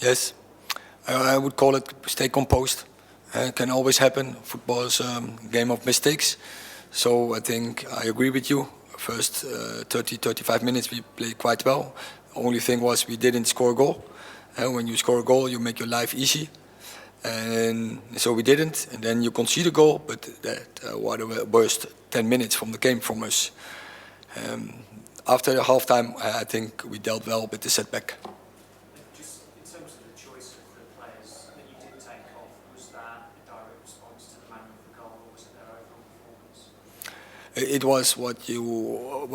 Yes, I would call it stay composed. It can always happen. Football is a game of mistakes. So I think I agree with you. First 30, 35 minutes we played quite well. Only thing was we didn't score a goal. When you score a goal, you make your life easy. And so we didn't. And then you concede a goal, but that were the worst 10 minutes from the game from us. After the halftime, I think we dealt well with the setback. Just in terms of the choice of the players that you did take off, was that a direct response to the man of the goal, or was it their overall performance? It was what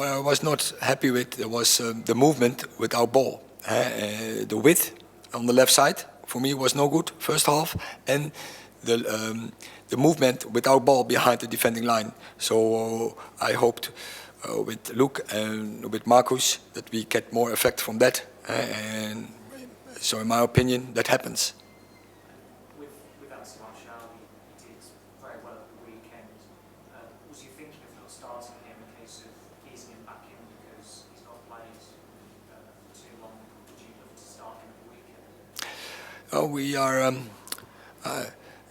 I was not happy with. There was the movement with our ball. The width on the left side for me was no good first half, and the movement with our ball behind the defending line. So I hoped with Luke and with Marcus that we get more effect from that. And so in my opinion, that happens. With Martial, he did very well at the weekend. Was you thinking of not starting him in case of easing him back in because he's not played for too long? Would you love to start him at the weekend? We are.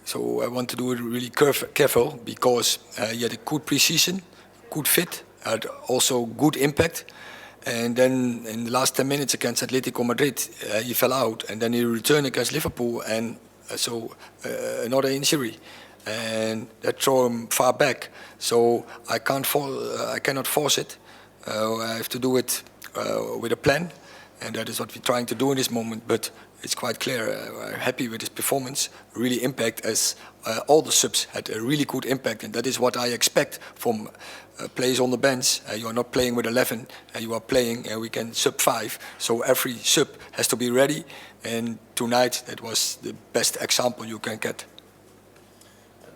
So I want to do it really careful because he had a good preseason, good fit, had also good impact. And then in the last 10 minutes against Atletico Madrid, he fell out. And then he returned against Liverpool, and so another injury. And that threw him far back. So I cannot force it. I have to do it with a plan. And that is what we're trying to do in this moment. But it's quite clear, I'm happy with his performance, really impact, as all the subs had a really good impact. And that is what I expect from players on the bench. You are not playing with 11, you are playing, we can sub 5. So every sub has to be ready. And tonight, that was the best example you can get.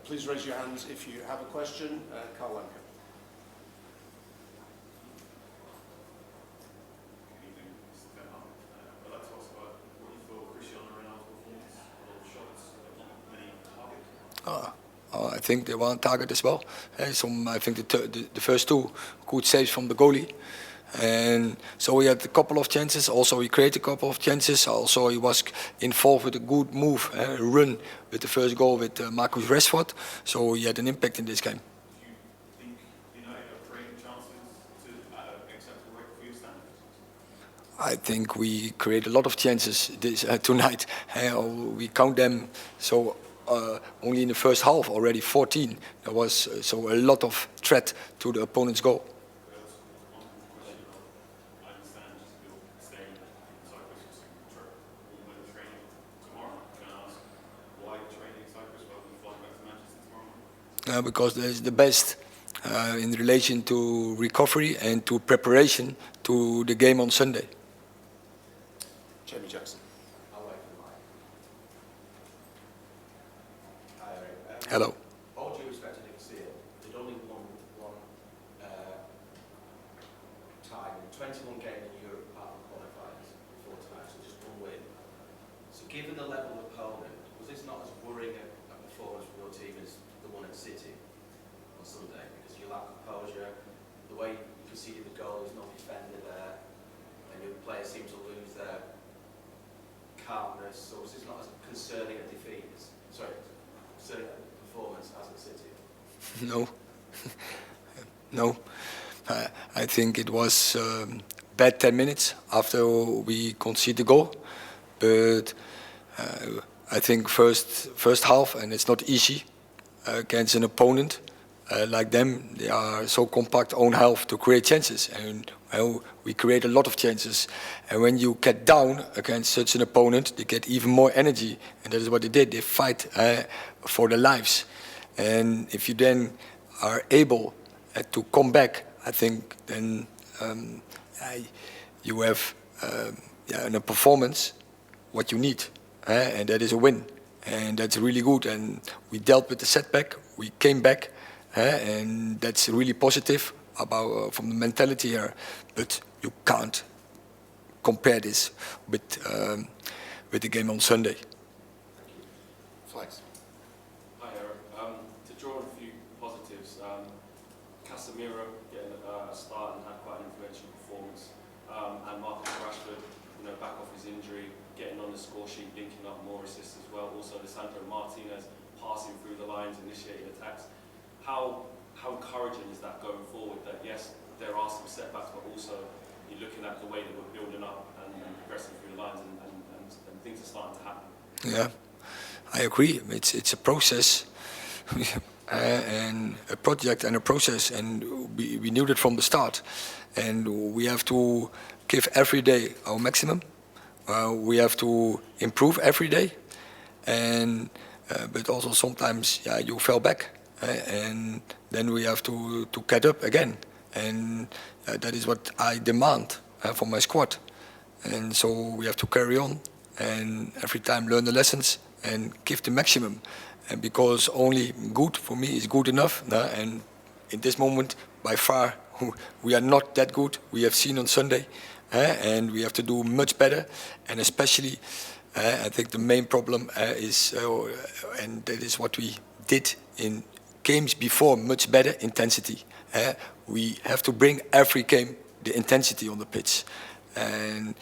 Please raise your hands if you have a question. Carl Lanka. I think they were on target as well. I think the first two good saves from the goalie. And so he had a couple of chances. Also, he created a couple of chances. Also, he was involved with a good move, a run with the first goal with Marcus Rashford. So he had an impact in this game. Do you think United are creating chances to acceptable rate for your standards? I think we create a lot of chances tonight. We count them. So only in the first half, already 14. There was so a lot of threat to the opponent's goal. I understand you're staying in Cyprus for training tomorrow. Can I ask why training in Cyprus rather than flying back to Manchester tomorrow? Because that is the best in relation to recovery and to preparation to the game on Sunday. Jamie Jackson. Hello. All due respect to Nicosia, they'd only won one time in 21 games in Europe apart from qualifiers before tonight, so just one win. So given the level of opponent, was this not as worrying a performance from your team as the one at City on Sunday? Because you lack composure, the way you conceded the goal, there's no defender there, and your players seem to lose their calmness. So was this not as concerning a defeat? Concerning a performance as at City? No. No. I think it was bad 10 minutes after we conceded the goal. But I think first half, and it's not easy against an opponent like them. They are so compact, own half to create chances. And we create a lot of chances. And when you get down against such an opponent, they get even more energy. And that is what they did. They fight for their lives. And if you then are able to come back, I think then you have in a performance what you need. And that is a win. And that's really good. And we dealt with the setback. We came back. And that's really positive about from the mentality here. But you can't compare this with the game on Sunday. Flags. Hi Erik. To draw on a few positives, Casemiro getting a start and had quite an influential performance, and Marcus Rashford, back off his injury, getting on the score sheet, linking up more assists as well. Also, Lisandro Martinez passing through the lines, initiating attacks. How encouraging is that going forward? That yes, there are some setbacks, but also you're looking at the way that we're building up and progressing through the lines, and things are starting to happen. Yeah, I agree. It's a process. And a project and a process, and we knew that from the start, and we have to give every day our maximum. We have to improve every day, and but also sometimes you fell back, and then we have to catch up again, and that is what I demand from my squad, and so we have to carry on and every time learn the lessons and give the maximum. And because only good for me is good enough, and in this moment, by far, we are not that good. We have seen on Sunday, and we have to do much better. And especially, I think the main problem is, and that is what we did in games before, much better intensity. We have to bring every game the intensity on the pitch, and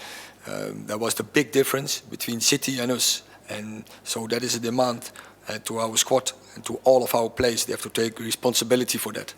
that was the big difference between City and us. And so that is a demand to our squad and to all of our players. They have to take responsibility for that.